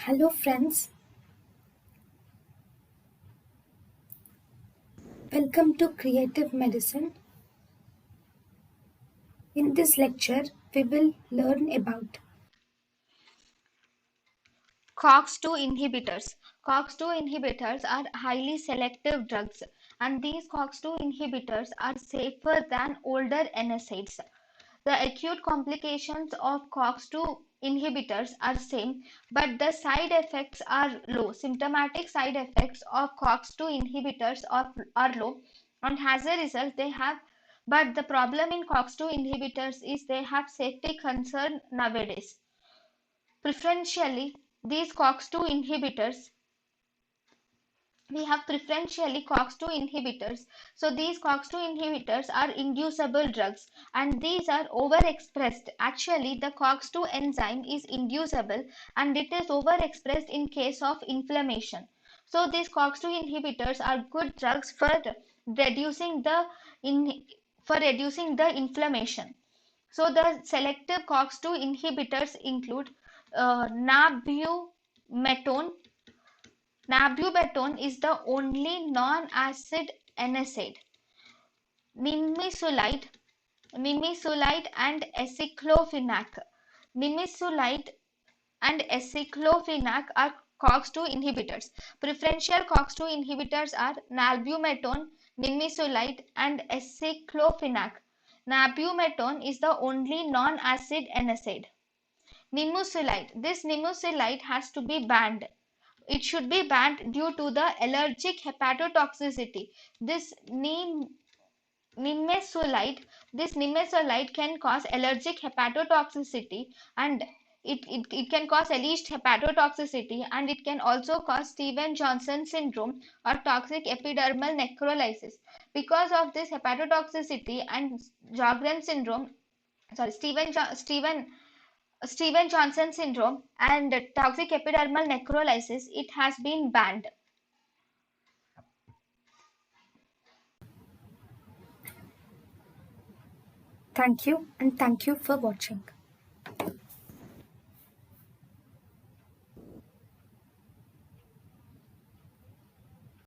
Hello friends, welcome to Creative Medicine. In this lecture, we will learn about COX-2 inhibitors. COX-2 inhibitors are highly selective drugs, and these COX-2 inhibitors are safer than older NSAIDs. The acute complications of COX-2 inhibitors are same, but the side effects are low. Symptomatic side effects of COX-2 inhibitors are low, and as a result, but the problem in COX-2 inhibitors is they have safety concern nowadays. Preferentially, these COX-2 inhibitors we have preferentially COX-2 inhibitors. So these COX-2 inhibitors are inducible drugs and these are overexpressed. Actually, the COX-2 enzyme is inducible and it is overexpressed in case of inflammation. So these COX-2 inhibitors are good drugs for reducing the inflammation. So the selective COX-2 inhibitors include nabumetone. Nabumetone is the only non-acid NSAID. Nimesulide, nimesulide and aceclofenac. Nimesulide and aceclofenac are COX-2 inhibitors. Preferential COX-2 inhibitors are nabumetone, nimesulide and aceclofenac. Nabumetone is the only non-acid NSAID. Nimesulide. This nimesulide has to be banned. It should be banned due to the allergic hepatotoxicity. This nimesulide can cause allergic hepatotoxicity and it can cause alleged hepatotoxicity and it can also cause Stevens-Johnson syndrome or toxic epidermal necrolysis. Because of this hepatotoxicity and Sjogren syndrome, sorry, Stevens-Johnson syndrome and toxic epidermal necrolysis, it has been banned. thank you and thank you for watching.